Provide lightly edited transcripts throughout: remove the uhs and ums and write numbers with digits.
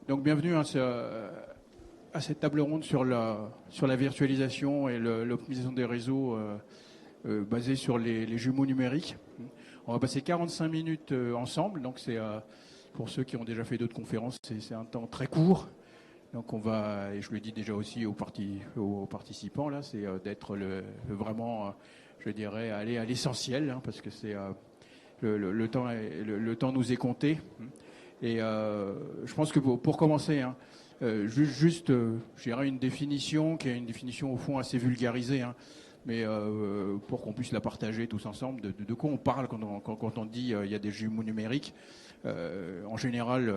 Donc bienvenue à cette table ronde sur la virtualisation et l'optimisation des réseaux basés sur les jumeaux numériques. On va passer 45 minutes ensemble, donc c'est pour ceux qui ont déjà fait d'autres conférences, c'est un temps très court. Donc on va, et je le dis déjà aussi aux participants là, c'est d'être vraiment, je dirais, aller à l'essentiel, hein, parce que c'est le temps nous est compté. Et je pense que pour commencer, hein, juste je dirais une définition qui est une définition au fond assez vulgarisée, hein, mais pour qu'on puisse la partager tous ensemble, de quoi on parle quand on dit il y a des jumeaux numériques. En général,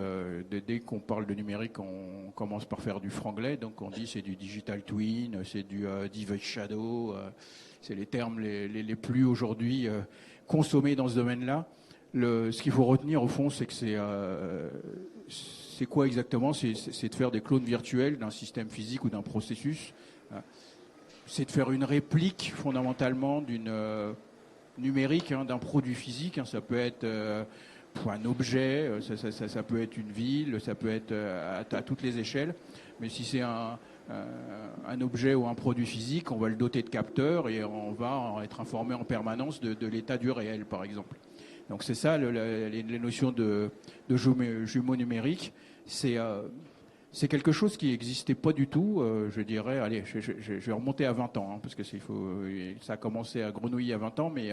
dès qu'on parle de numérique, on commence par faire du franglais, donc on dit c'est du digital twin, c'est du device shadow, c'est les termes les plus aujourd'hui consommés dans ce domaine-là. Ce qu'il faut retenir au fond, c'est que c'est quoi exactement ? C'est de faire des clones virtuels d'un système physique ou d'un processus. C'est de faire une réplique fondamentalement d'une numérique, hein, d'un produit physique. Hein. Ça peut être un objet, ça peut être une ville, ça peut être à toutes les échelles. Mais si c'est un objet ou un produit physique, on va le doter de capteurs et on va en être informé en permanence de l'état du réel, par exemple. Donc c'est ça, les notions de jumeaux numériques. C'est quelque chose qui n'existait pas du tout, je dirais. Allez, je vais remonter à 20 ans, hein, parce que ça a commencé à grenouiller il y a 20 ans, mais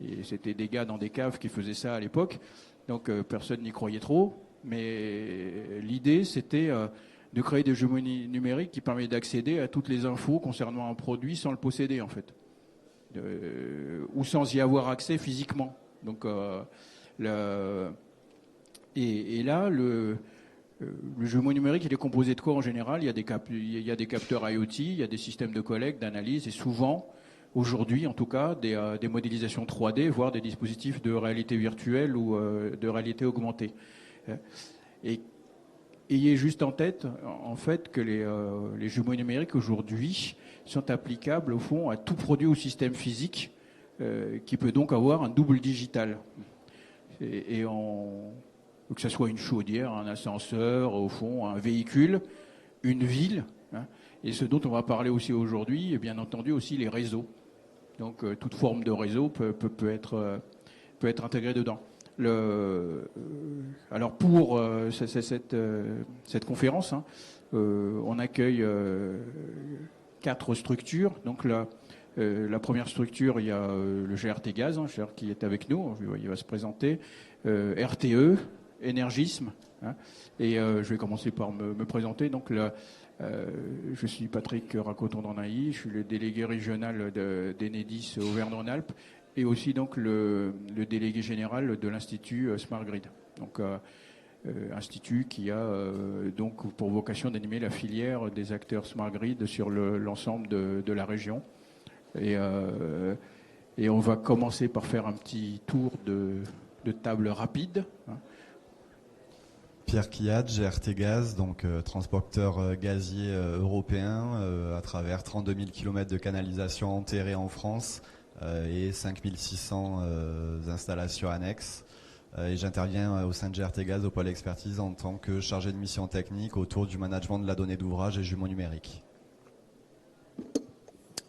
et c'était des gars dans des caves qui faisaient ça à l'époque. Donc personne n'y croyait trop. Mais l'idée, c'était de créer des jumeaux numériques qui permettent d'accéder à toutes les infos concernant un produit sans le posséder, en fait. Ou sans y avoir accès physiquement. Donc, et là, le jumeau numérique, il est composé de quoi en général ? Il y a des capteurs IoT, il y a des systèmes de collecte, d'analyse, et souvent, aujourd'hui en tout cas, des modélisations 3D, voire des dispositifs de réalité virtuelle ou de réalité augmentée. Et ayez juste en tête, en fait, que les jumeaux numériques aujourd'hui sont applicables au fond à tout produit ou système physique qui peut donc avoir un double digital. Que ce soit une chaudière, un ascenseur, au fond, un véhicule, une ville. Hein, et ce dont on va parler aussi aujourd'hui, et bien entendu aussi les réseaux. Donc toute forme de réseau peut être intégrée dedans. Alors pour cette conférence, hein, on accueille 4 structures. Donc la première structure, il y a le GRT Gaz, hein, qui est avec nous, il va se présenter, RTE, Énergisme, hein, et je vais commencer par me présenter. Donc je suis Patrick Racoton-Danhaï, je suis le délégué régional d'Enedis Auvergne-Rhône-Alpes et aussi donc le délégué général de l'Institut Smart Grid. Donc institut qui a donc pour vocation d'animer la filière des acteurs Smart Grid sur l'ensemble de la région. Et on va commencer par faire un petit tour de table rapide. Hein. Pierre Quillade, GRT Gaz, donc transporteur gazier européen à travers 32 000 km de canalisation enterrée en France et 5 600 installations annexes. Et j'interviens au sein de GRT Gaz au pôle expertise en tant que chargé de mission technique autour du management de la donnée d'ouvrage et jumeaux numériques.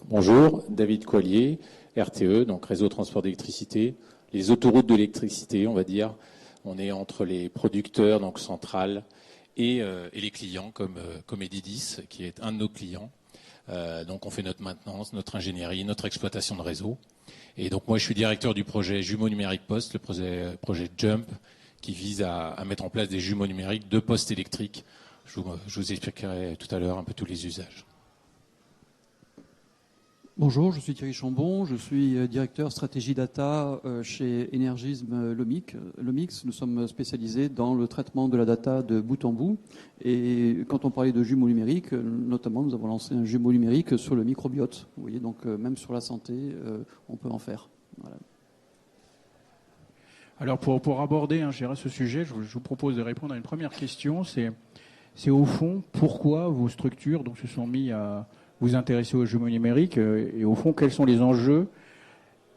Bonjour, David Coilier, RTE, donc réseau transport d'électricité, les autoroutes de l'électricité, on va dire. On est entre les producteurs, donc centrales, et les clients, comme Enedis, qui est un de nos clients. Donc on fait notre maintenance, notre ingénierie, notre exploitation de réseau. Et donc moi je suis directeur du projet Jumeaux numériques Poste, le projet Jump, qui vise à mettre en place des jumeaux numériques de postes électriques. Je vous expliquerai tout à l'heure un peu tous les usages. Bonjour, je suis Thierry Chambon, je suis directeur stratégie data chez Énergisme Lomix. Nous sommes spécialisés dans le traitement de la data de bout en bout. Et quand on parlait de jumeaux numériques, notamment nous avons lancé un jumeau numérique sur le microbiote. Vous voyez, donc même sur la santé, on peut en faire. Voilà. Alors pour aborder ce sujet, je vous propose de répondre à une première question. C'est au fond pourquoi vos structures donc, se sont mis à vous intéresser aux jumeaux numériques et au fond quels sont les enjeux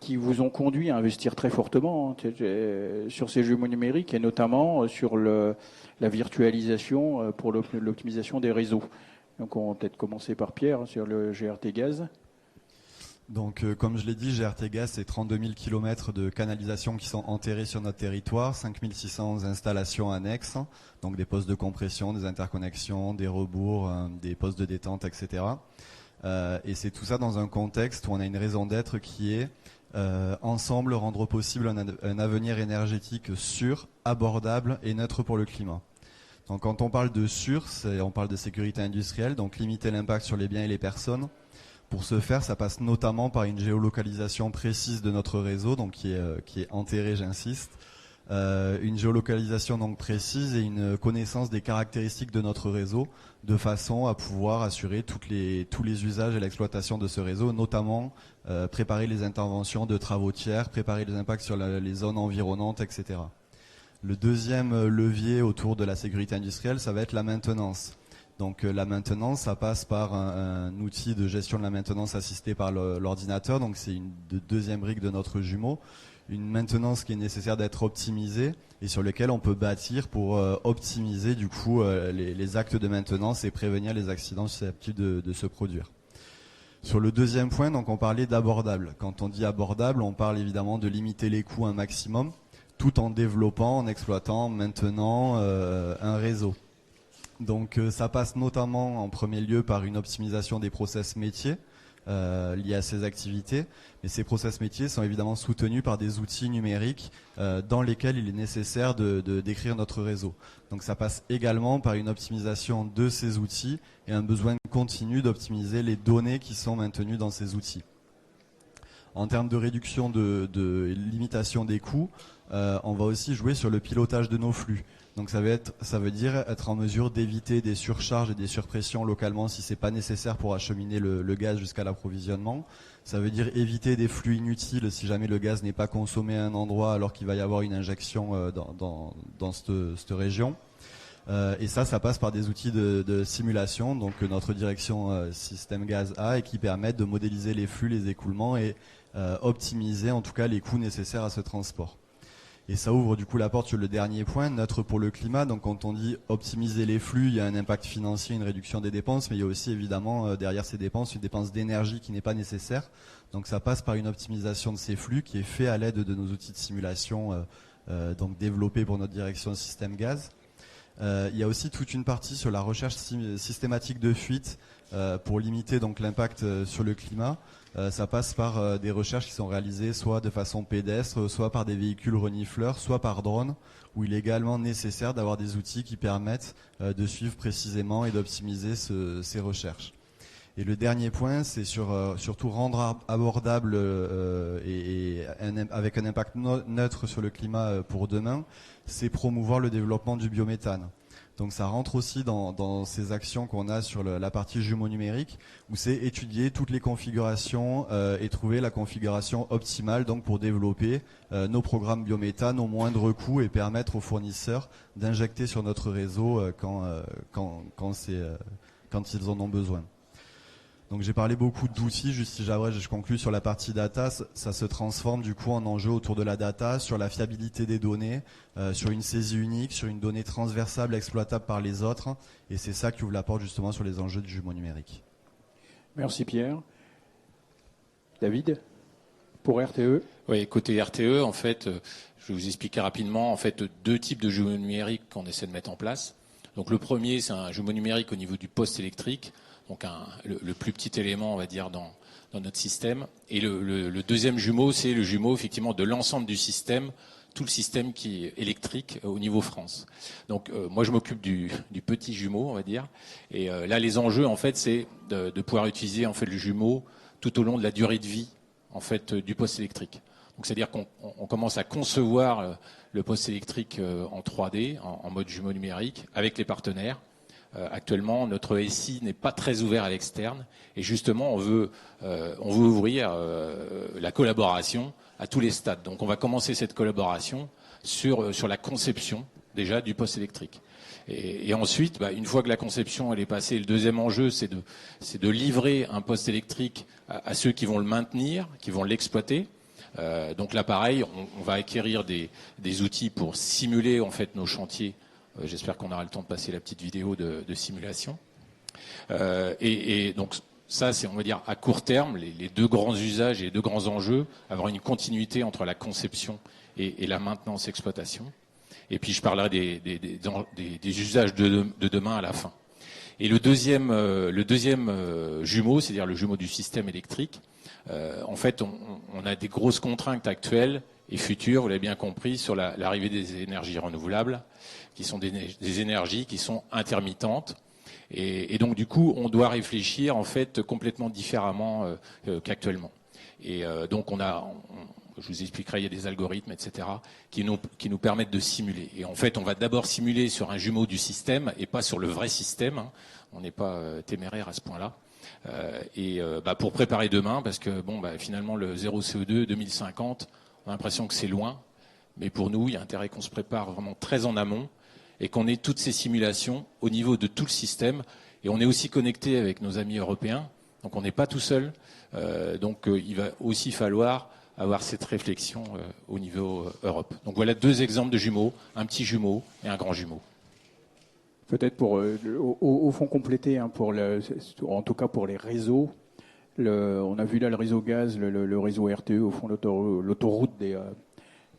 qui vous ont conduit à investir très fortement sur ces jumeaux numériques et notamment sur la virtualisation pour l'optimisation des réseaux. Donc on va peut-être commencer par Pierre sur le GRT Gaz. Donc, comme je l'ai dit, GRT Gaz, c'est 32 000 km de canalisation qui sont enterrés sur notre territoire, 5 600 installations annexes, donc des postes de compression, des interconnexions, des rebours, des postes de détente, etc. Et c'est tout ça dans un contexte où on a une raison d'être qui est ensemble rendre possible un avenir énergétique sûr, abordable et neutre pour le climat. Donc, quand on parle de sûr, on parle de sécurité industrielle, donc limiter l'impact sur les biens et les personnes. Pour ce faire, ça passe notamment par une géolocalisation précise de notre réseau, donc qui est enterré, j'insiste, une géolocalisation donc précise et une connaissance des caractéristiques de notre réseau, de façon à pouvoir assurer tous les usages et l'exploitation de ce réseau, notamment préparer les interventions de travaux tiers, préparer les impacts sur les zones environnantes, etc. Le deuxième levier autour de la sécurité industrielle, ça va être la maintenance. Donc la maintenance, ça passe par un outil de gestion de la maintenance assisté par l'ordinateur. Donc c'est une deuxième brique de notre jumeau. Une maintenance qui est nécessaire d'être optimisée et sur lequel on peut bâtir pour optimiser du coup les actes de maintenance et prévenir les accidents susceptibles de se produire. Sur le deuxième point, donc on parlait d'abordable. Quand on dit abordable, on parle évidemment de limiter les coûts un maximum, tout en développant, en exploitant, en maintenant un réseau. Donc ça passe notamment en premier lieu par une optimisation des process métiers liés à ces activités. Mais ces process métiers sont évidemment soutenus par des outils numériques dans lesquels il est nécessaire de décrire notre réseau. Donc ça passe également par une optimisation de ces outils et un besoin continu d'optimiser les données qui sont maintenues dans ces outils. En termes de réduction de limitation des coûts, on va aussi jouer sur le pilotage de nos flux. Donc ça veut dire être en mesure d'éviter des surcharges et des surpressions localement si c'est pas nécessaire pour acheminer le gaz jusqu'à l'approvisionnement. Ça veut dire éviter des flux inutiles si jamais le gaz n'est pas consommé à un endroit alors qu'il va y avoir une injection dans cette région. Et ça passe par des outils de simulation, donc notre direction système gaz a, et qui permettent de modéliser les flux, les écoulements et optimiser en tout cas les coûts nécessaires à ce transport. Et ça ouvre du coup la porte sur le dernier point, neutre pour le climat. Donc quand on dit optimiser les flux, il y a un impact financier, une réduction des dépenses, mais il y a aussi évidemment derrière ces dépenses une dépense d'énergie qui n'est pas nécessaire. Donc ça passe par une optimisation de ces flux qui est fait à l'aide de nos outils de simulation donc développés pour notre direction système gaz. Il y a aussi toute une partie sur la recherche systématique de fuite pour limiter donc l'impact sur le climat. Ça passe par des recherches qui sont réalisées soit de façon pédestre, soit par des véhicules renifleurs, soit par drone, où il est également nécessaire d'avoir des outils qui permettent de suivre précisément et d'optimiser ces recherches. Et le dernier point, c'est surtout rendre abordable avec un impact neutre sur le climat pour demain, c'est promouvoir le développement du biométhane. Donc ça rentre aussi dans ces actions qu'on a sur la partie jumeaux numériques, où c'est étudier toutes les configurations et trouver la configuration optimale donc pour développer nos programmes biométhane au moindre coût et permettre aux fournisseurs d'injecter sur notre réseau quand ils en ont besoin. Donc j'ai parlé beaucoup d'outils, juste si je conclue sur la partie data, ça se transforme du coup en enjeu autour de la data, sur la fiabilité des données, sur une saisie unique, sur une donnée transversable exploitable par les autres, et c'est ça qui ouvre la porte justement sur les enjeux du jumeau numérique. Merci Pierre. David, pour RTE. Oui, côté RTE, en fait, je vais vous expliquer rapidement en fait deux types de jumeaux numériques qu'on essaie de mettre en place. Donc le premier, c'est un jumeau numérique au niveau du poste électrique. Donc le plus petit élément, on va dire, dans notre système. Et le deuxième jumeau, c'est le jumeau effectivement de l'ensemble du système, tout le système qui est électrique au niveau France. Donc moi, je m'occupe du petit jumeau, on va dire. Et là, les enjeux, en fait, c'est de pouvoir utiliser en fait le jumeau tout au long de la durée de vie en fait du poste électrique. Donc c'est-à-dire qu'on commence à concevoir le poste électrique en 3D, en mode jumeau numérique, avec les partenaires. Actuellement, notre SI n'est pas très ouvert à l'externe et justement, on veut ouvrir la collaboration à tous les stades. Donc, on va commencer cette collaboration sur la conception déjà du poste électrique. Et ensuite, une fois que la conception elle est passée, le deuxième enjeu, c'est de livrer un poste électrique à ceux qui vont le maintenir, qui vont l'exploiter. Donc là, pareil, on va acquérir des outils pour simuler en fait nos chantiers. J'espère qu'on aura le temps de passer la petite vidéo de simulation. Et donc ça, c'est, on va dire, à court terme, les deux grands usages et les deux grands enjeux, avoir une continuité entre la conception et la maintenance exploitation. Et puis je parlerai des usages de demain à la fin. Et le deuxième jumeau, c'est-à-dire le jumeau du système électrique, en fait, on a des grosses contraintes actuelles et futures, vous l'avez bien compris, sur l'arrivée des énergies renouvelables, qui sont des énergies qui sont intermittentes. Et donc, du coup, on doit réfléchir, en fait, complètement différemment qu'actuellement. Et donc, je vous expliquerai, il y a des algorithmes, etc., qui nous permettent de simuler. Et en fait, on va d'abord simuler sur un jumeau du système et pas sur le vrai système. Hein. On n'est pas téméraire à ce point-là. Pour préparer demain, parce que finalement, le 0 CO2 2050, on a l'impression que c'est loin. Mais pour nous, il y a intérêt qu'on se prépare vraiment très en amont et qu'on ait toutes ces simulations au niveau de tout le système. Et on est aussi connecté avec nos amis européens. Donc, on n'est pas tout seul. Il va aussi falloir avoir cette réflexion au niveau Europe. Donc voilà deux exemples de jumeaux, un petit jumeau et un grand jumeau. Peut-être pour au fond compléter, hein, en tout cas pour les réseaux, on a vu là le réseau gaz, le réseau RTE, au fond l'autoroute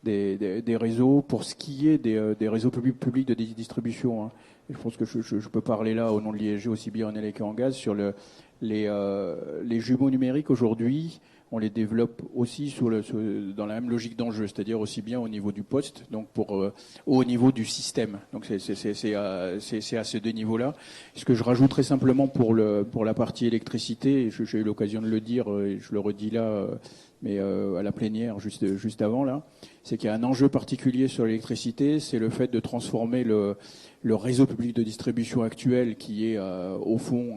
des réseaux. Pour ce qui est des réseaux publics de distribution, hein, je pense que je peux parler là au nom de l'ISG aussi bien en électrique qu'en gaz sur les jumeaux numériques aujourd'hui. On les développe aussi dans la même logique d'enjeu, c'est-à-dire aussi bien au niveau du poste, donc au niveau du système. Donc c'est à ces deux niveaux-là. Ce que je rajouterais simplement pour la partie électricité, j'ai eu l'occasion de le dire et je le redis là, mais à la plénière juste avant là, c'est qu'il y a un enjeu particulier sur l'électricité, c'est le fait de transformer le réseau public de distribution actuel qui est au fond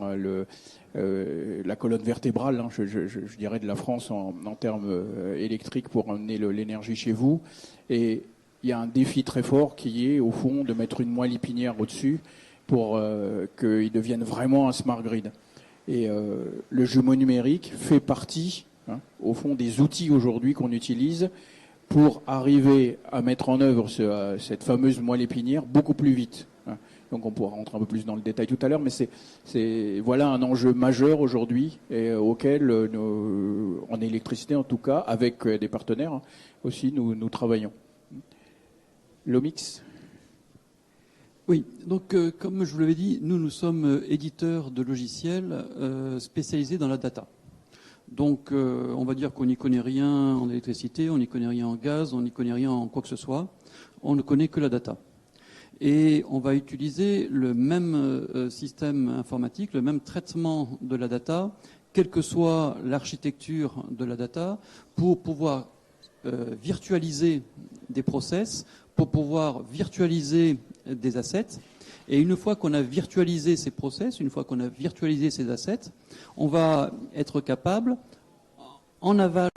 la colonne vertébrale, hein, je dirais, de la France en termes électriques pour amener l'énergie chez vous. Et il y a un défi très fort qui est, au fond, de mettre une moelle épinière au-dessus pour qu'il devienne vraiment un smart grid. Et le jumeau numérique fait partie, hein, au fond, des outils aujourd'hui qu'on utilise pour arriver à mettre en œuvre cette fameuse moelle épinière beaucoup plus vite. Hein. Donc on pourra rentrer un peu plus dans le détail tout à l'heure, mais voilà un enjeu majeur aujourd'hui et auquel en électricité en tout cas, avec des partenaires hein, aussi, nous travaillons. Lomix. Oui, donc comme je vous l'avais dit, nous sommes éditeurs de logiciels spécialisés dans la data. Donc on va dire qu'on n'y connaît rien en électricité, on n'y connaît rien en gaz, on n'y connaît rien en quoi que ce soit, on ne connaît que la data. Et on va utiliser le même système informatique, le même traitement de la data, quelle que soit l'architecture de la data, pour pouvoir virtualiser des process, pour pouvoir virtualiser des assets. Et une fois qu'on a virtualisé ces process, une fois qu'on a virtualisé ces assets, on va être capable, en aval,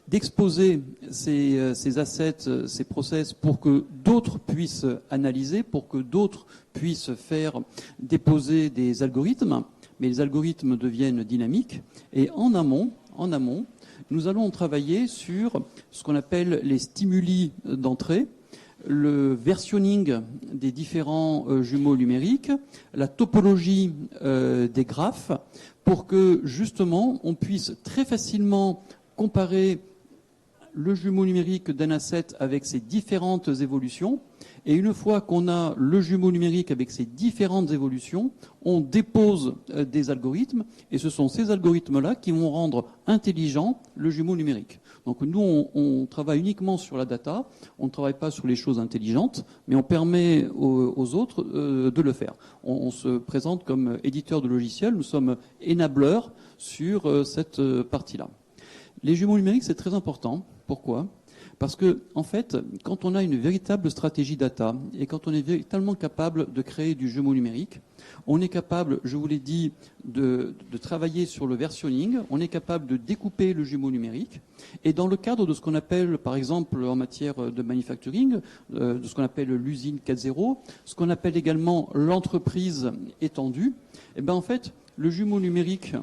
d'exposer ces assets, ces process pour que d'autres puissent analyser, pour que d'autres puissent faire déposer des algorithmes, mais les algorithmes deviennent dynamiques. Et en amont, nous allons travailler sur ce qu'on appelle les stimuli d'entrée, le versionning des différents jumeaux numériques, la topologie des graphes, pour que justement on puisse très facilement comparer le jumeau numérique d'un asset avec ses différentes évolutions. Et une fois qu'on a le jumeau numérique avec ses différentes évolutions, on dépose des algorithmes, et ce sont ces algorithmes-là qui vont rendre intelligent le jumeau numérique. Donc nous, on travaille uniquement sur la data, on ne travaille pas sur les choses intelligentes, mais on permet aux autres de le faire. On se présente comme éditeur de logiciels, nous sommes enablers sur cette partie-là. Les jumeaux numériques, c'est très important. Pourquoi ? Parce que, en fait, quand on a une véritable stratégie data et quand on est véritablement capable de créer du jumeau numérique, on est capable, je vous l'ai dit, de travailler sur le versionning, on est capable de découper le jumeau numérique. Et dans le cadre de ce qu'on appelle, par exemple, en matière de manufacturing, de ce qu'on appelle l'usine 4.0, ce qu'on appelle également l'entreprise étendue, et bien en fait, le jumeau numérique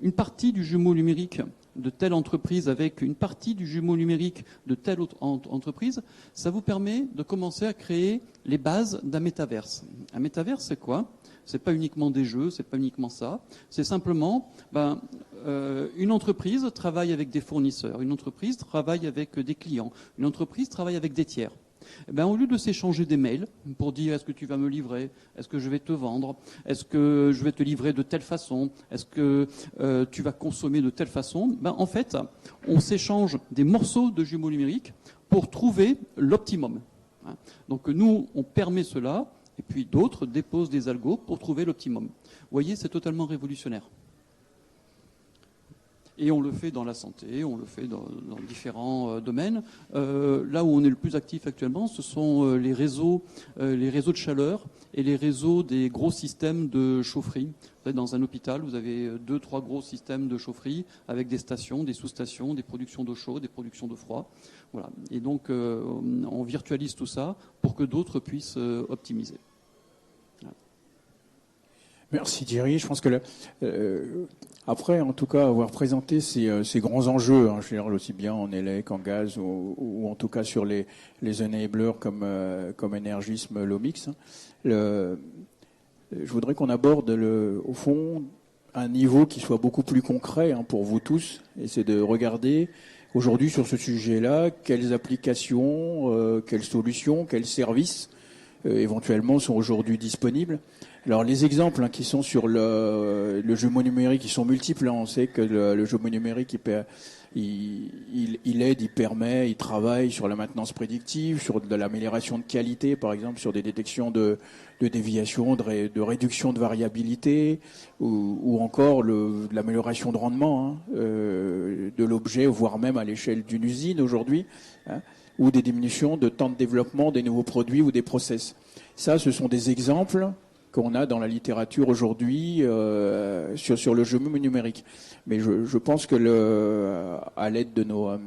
une partie du jumeau numérique de telle entreprise avec une partie du jumeau numérique de telle autre entreprise, ça vous permet de commencer à créer les bases d'un métaverse. Un métaverse, c'est quoi ? C'est pas uniquement des jeux, c'est pas uniquement ça. C'est simplement, une entreprise travaille avec des fournisseurs, une entreprise travaille avec des clients, une entreprise travaille avec des tiers. Au lieu de s'échanger des mails pour dire est-ce que tu vas me livrer, est-ce que je vais te vendre, est-ce que je vais te livrer de telle façon, est-ce que tu vas consommer de telle façon, en fait, on s'échange des morceaux de jumeaux numériques pour trouver l'optimum. Donc nous, on permet cela. Et puis d'autres déposent des algos pour trouver l'optimum. Vous voyez, c'est totalement révolutionnaire. Et on le fait dans la santé, on le fait dans différents domaines. Là où on est le plus actif actuellement, ce sont les réseaux de chaleur et les réseaux des gros systèmes de chaufferie. Vous savez, dans un hôpital, vous avez 2-3 gros systèmes de chaufferie avec des stations, des sous-stations, des productions d'eau chaude, des productions de froid. Voilà. Et donc, on virtualise tout ça pour que d'autres puissent optimiser. Voilà. Merci Thierry. Je pense que après, en tout cas, avoir présenté ces grands enjeux, je veux dire, aussi bien en élec, en gaz, ou en tout cas sur les enablers comme Énergisme, Lomix, je voudrais qu'on aborde au fond un niveau qui soit beaucoup plus concret pour vous tous, et c'est de regarder aujourd'hui sur ce sujet-là quelles applications, quelles solutions, quels services éventuellement sont aujourd'hui disponibles. Alors les exemples qui sont sur le jumeau numérique, ils sont multiples. On sait que le jumeau numérique, il aide, il permet, il travaille sur la maintenance prédictive, sur de l'amélioration de qualité, par exemple, sur des détections de déviation, de réduction de variabilité, ou encore de l'amélioration de rendement de l'objet, voire même à l'échelle d'une usine aujourd'hui, ou des diminutions de temps de développement des nouveaux produits ou des process. Ça, ce sont des exemples qu'on a dans la littérature aujourd'hui sur le jumeau numérique. Mais je pense que à l'aide de nos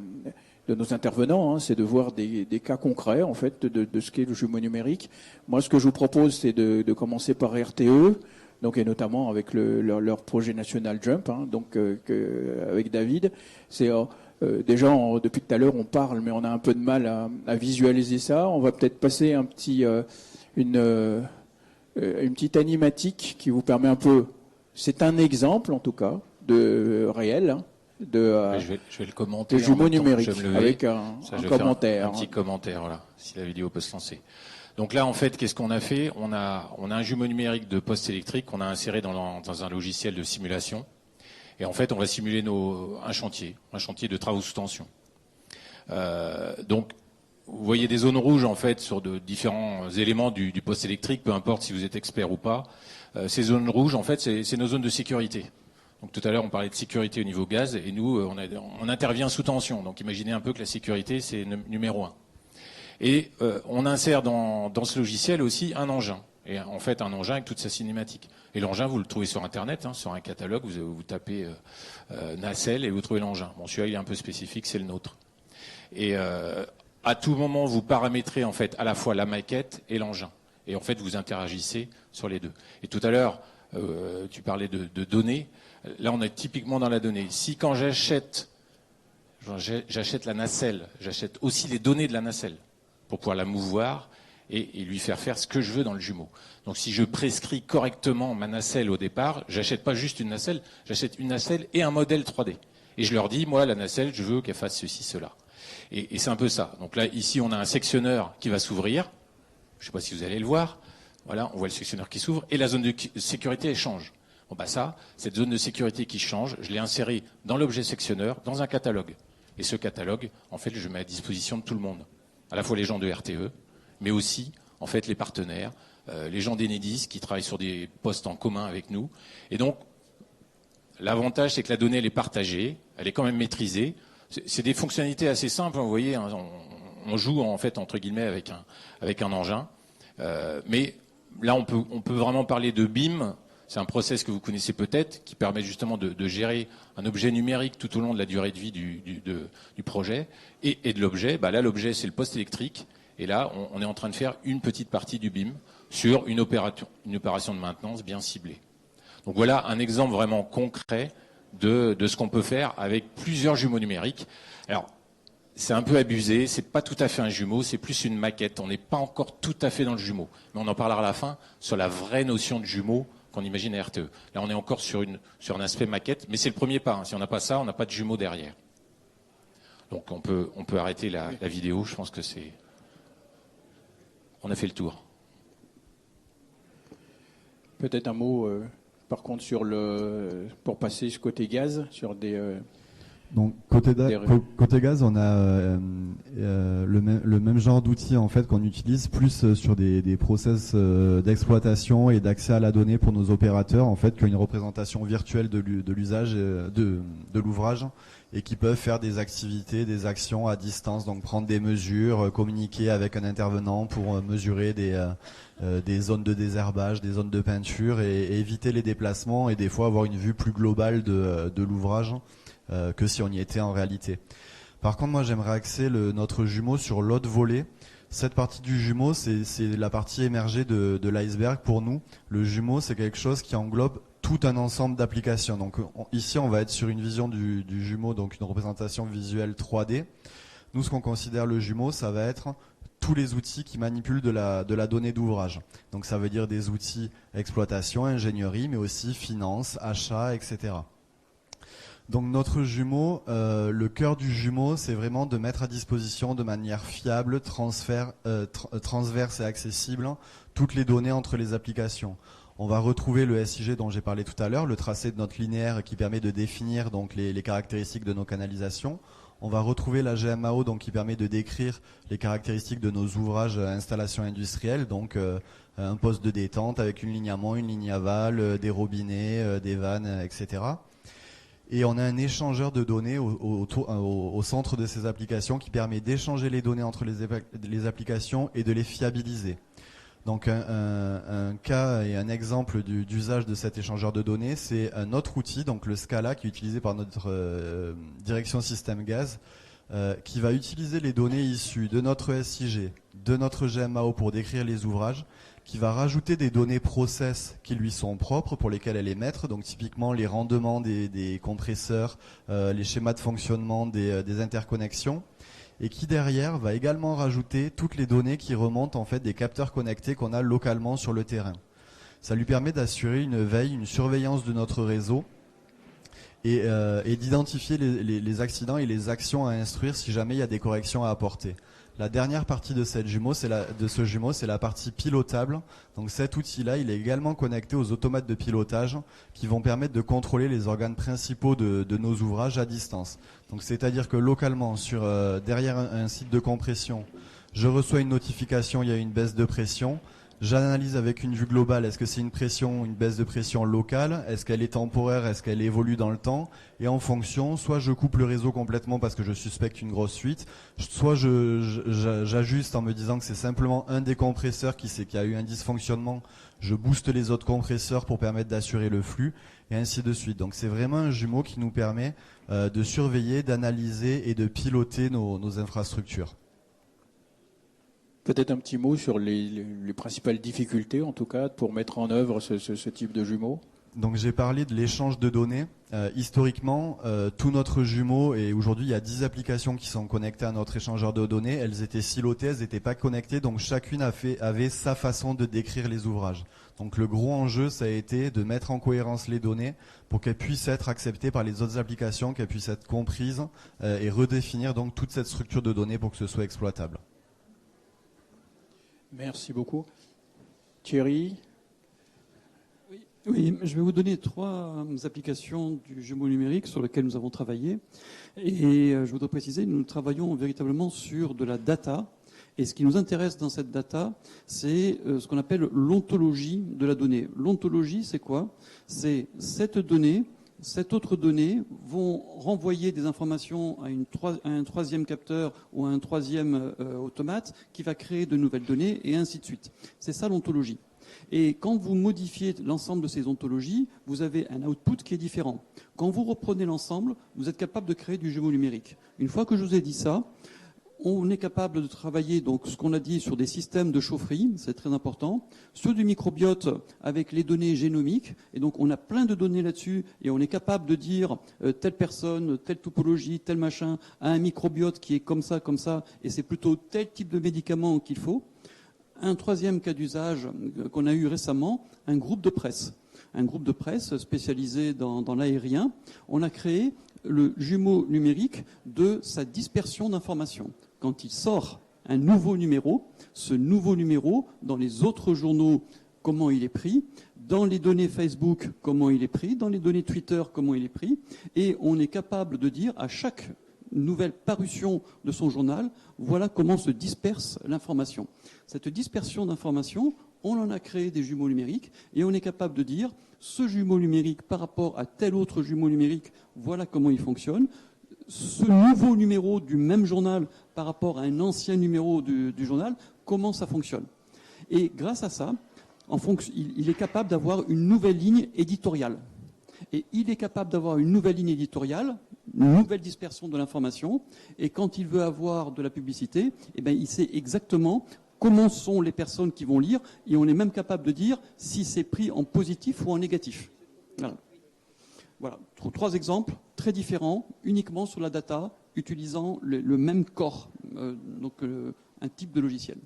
intervenants, c'est de voir des cas concrets en fait de ce qu'est le jumeau numérique. Moi, ce que je vous propose, c'est de commencer par RTE, donc et notamment avec leur projet national Jump, avec David. C'est déjà depuis tout à l'heure on parle, mais on a un peu de mal à visualiser ça. On va peut-être passer une petite animatique qui vous permet un peu. C'est un exemple en tout cas de réel je vais le commenter. De jumeaux numériques avec un commentaire. Un petit commentaire, voilà, si la vidéo peut se lancer. Donc là, en fait, qu'est-ce qu'on a fait ? On a un jumeau numérique de poste électrique qu'on a inséré dans un logiciel de simulation. Et en fait, on va simuler un chantier de travaux sous tension. Donc, vous voyez des zones rouges en fait sur de différents éléments du poste électrique, peu importe si vous êtes expert ou pas. Ces zones rouges, en fait, c'est nos zones de sécurité. Donc tout à l'heure, on parlait de sécurité au niveau gaz, et nous, on intervient sous tension. Donc imaginez un peu que la sécurité, c'est numéro 1. Et on insère dans ce logiciel aussi un engin. Et en fait, un engin avec toute sa cinématique. Et l'engin, vous le trouvez sur Internet, sur un catalogue, vous tapez nacelle et vous trouvez l'engin. Bon, celui-là, il est un peu spécifique, c'est le nôtre. Et à tout moment, vous paramétrez en fait à la fois la maquette et l'engin. Et en fait, vous interagissez sur les deux. Et tout à l'heure, tu parlais de données. Là, on est typiquement dans la donnée. Si quand j'achète la nacelle, j'achète aussi les données de la nacelle pour pouvoir la mouvoir et lui faire ce que je veux dans le jumeau. Donc si je prescris correctement ma nacelle au départ, j'achète pas juste une nacelle, j'achète une nacelle et un modèle 3D. Et je leur dis, moi, la nacelle, je veux qu'elle fasse ceci, cela. Et c'est un peu ça. Donc là, ici, on a un sectionneur qui va s'ouvrir. Je ne sais pas si vous allez le voir. Voilà, on voit le sectionneur qui s'ouvre. Et la zone de sécurité, elle change. Bon, cette zone de sécurité qui change, je l'ai insérée dans l'objet sectionneur, dans un catalogue. Et ce catalogue, en fait, je le mets à disposition de tout le monde. À la fois les gens de RTE, mais aussi, en fait, les partenaires, les gens d'Enedis qui travaillent sur des postes en commun avec nous. Et donc, l'avantage, c'est que la donnée, elle est partagée, elle est quand même maîtrisée. C'est des fonctionnalités assez simples, vous voyez, on joue en fait entre guillemets avec un engin, mais là on peut vraiment parler de BIM. C'est un process que vous connaissez peut-être, qui permet justement de gérer un objet numérique tout au long de la durée de vie du projet et de l'objet. Là, l'objet c'est le poste électrique, et là on est en train de faire une petite partie du BIM sur une opération de maintenance bien ciblée. Donc voilà un exemple vraiment concret de ce qu'on peut faire avec plusieurs jumeaux numériques. Alors, c'est un peu abusé, c'est pas tout à fait un jumeau, c'est plus une maquette. On n'est pas encore tout à fait dans le jumeau. Mais on en parlera à la fin sur la vraie notion de jumeau qu'on imagine à RTE. Là, on est encore sur un aspect maquette, mais c'est le premier pas. Si on n'a pas ça, on n'a pas de jumeau derrière. Donc on peut arrêter la vidéo, je pense que c'est... On a fait le tour. Peut-être un mot, par contre, pour passer ce côté gaz, sur des... Donc côté gaz, on a le même genre d'outils en fait qu'on utilise plus sur des process d'exploitation et d'accès à la donnée pour nos opérateurs en fait, qui ont une représentation virtuelle de l'usage de l'ouvrage et qui peuvent faire des activités, des actions à distance, donc prendre des mesures, communiquer avec un intervenant pour mesurer des zones de désherbage, des zones de peinture et éviter les déplacements et des fois avoir une vue plus globale de l'ouvrage que si on y était en réalité. Par contre, moi j'aimerais axer notre jumeau sur l'autre volet. Cette partie du jumeau, c'est la partie émergée de l'iceberg pour nous. Le jumeau, c'est quelque chose qui englobe tout un ensemble d'applications. Donc ici, on va être sur une vision du jumeau, donc une représentation visuelle 3D. Nous, ce qu'on considère le jumeau, ça va être tous les outils qui manipulent de la donnée d'ouvrage. Donc ça veut dire des outils exploitation, ingénierie, mais aussi finance, achat, etc. Donc notre jumeau, le cœur du jumeau, c'est vraiment de mettre à disposition de manière fiable, transverse et accessible toutes les données entre les applications. On va retrouver le SIG dont j'ai parlé tout à l'heure, le tracé de notre linéaire qui permet de définir donc les caractéristiques de nos canalisations. On va retrouver la GMAO donc qui permet de décrire les caractéristiques de nos ouvrages installations industrielles, donc un poste de détente avec une ligne amont, une ligne aval, des robinets, des vannes, etc. Et on a un échangeur de données au centre de ces applications qui permet d'échanger les données entre les applications et de les fiabiliser. Donc un cas et un exemple d'usage de cet échangeur de données, c'est un autre outil, donc le Scala, qui est utilisé par notre direction système gaz, qui va utiliser les données issues de notre SIG, de notre GMAO pour décrire les ouvrages, qui va rajouter des données process qui lui sont propres, pour lesquelles elle est maître, donc typiquement les rendements des compresseurs, les schémas de fonctionnement des interconnexions, et qui derrière va également rajouter toutes les données qui remontent en fait des capteurs connectés qu'on a localement sur le terrain. Ça lui permet d'assurer une veille, une surveillance de notre réseau et d'identifier les accidents et les actions à instruire si jamais il y a des corrections à apporter. La dernière partie de ce jumeau, c'est la partie pilotable. Donc cet outil-là, il est également connecté aux automates de pilotage qui vont permettre de contrôler les organes principaux de nos ouvrages à distance. Donc c'est-à-dire que localement, derrière un site de compression, je reçois une notification, il y a une baisse de pression. J'analyse avec une vue globale, est-ce que c'est une baisse de pression locale, est-ce qu'elle est temporaire, est-ce qu'elle évolue dans le temps, et en fonction, soit je coupe le réseau complètement parce que je suspecte une grosse fuite, soit j'ajuste en me disant que c'est simplement un des compresseurs qui a eu un dysfonctionnement, je booste les autres compresseurs pour permettre d'assurer le flux, et ainsi de suite. Donc c'est vraiment un jumeau qui nous permet de surveiller, d'analyser et de piloter nos infrastructures. Peut-être un petit mot sur les principales difficultés, en tout cas, pour mettre en œuvre ce type de jumeaux. Donc j'ai parlé de l'échange de données. Historiquement, tout notre jumeau, et aujourd'hui il y a 10 applications qui sont connectées à notre échangeur de données, elles étaient silotées, elles n'étaient pas connectées, donc chacune avait sa façon de décrire les ouvrages. Donc le gros enjeu, ça a été de mettre en cohérence les données pour qu'elles puissent être acceptées par les autres applications, qu'elles puissent être comprises et redéfinir donc toute cette structure de données pour que ce soit exploitable. Merci beaucoup. Thierry ? Oui, je vais vous donner 3 applications du jumeau numérique sur lesquelles nous avons travaillé. Et je voudrais préciser, nous travaillons véritablement sur de la data. Et ce qui nous intéresse dans cette data, c'est ce qu'on appelle l'ontologie de la donnée. L'ontologie, c'est quoi ? C'est cette donnée. Cette autre donnée vont renvoyer des informations à un troisième capteur ou à un troisième automate qui va créer de nouvelles données et ainsi de suite. C'est ça l'ontologie. Et quand vous modifiez l'ensemble de ces ontologies, vous avez un output qui est différent. Quand vous reprenez l'ensemble, vous êtes capable de créer du jumeau numérique. Une fois que je vous ai dit ça, On est capable de travailler, donc, ce qu'on a dit sur des systèmes de chaufferie, c'est très important, sur du microbiote avec les données génomiques. Et donc, on a plein de données là-dessus et on est capable de dire telle personne, telle topologie, tel machin a un microbiote qui est comme ça, et c'est plutôt tel type de médicament qu'il faut. Un troisième cas d'usage qu'on a eu récemment, un groupe de presse. Un groupe de presse spécialisé dans l'aérien. On a créé le jumeau numérique de sa dispersion d'informations. Quand il sort un nouveau numéro, ce nouveau numéro, dans les autres journaux, comment il est pris, dans les données Facebook, comment il est pris, dans les données Twitter, comment il est pris, et on est capable de dire à chaque nouvelle parution de son journal, voilà comment se disperse l'information. Cette dispersion d'informations, on en a créé des jumeaux numériques, et on est capable de dire, ce jumeau numérique par rapport à tel autre jumeau numérique, voilà comment il fonctionne. Ce nouveau numéro du même journal par rapport à un ancien numéro du journal, comment ça fonctionne. Et grâce à ça, il est capable d'avoir une nouvelle ligne éditoriale. Et il est capable d'avoir une nouvelle ligne éditoriale, une nouvelle dispersion de l'information. Et quand il veut avoir de la publicité, eh bien, il sait exactement comment sont les personnes qui vont lire. Et on est même capable de dire si c'est pris en positif ou en négatif. Voilà. 3 exemples très différents, uniquement sur la data, utilisant le même corps, donc un type de logiciel.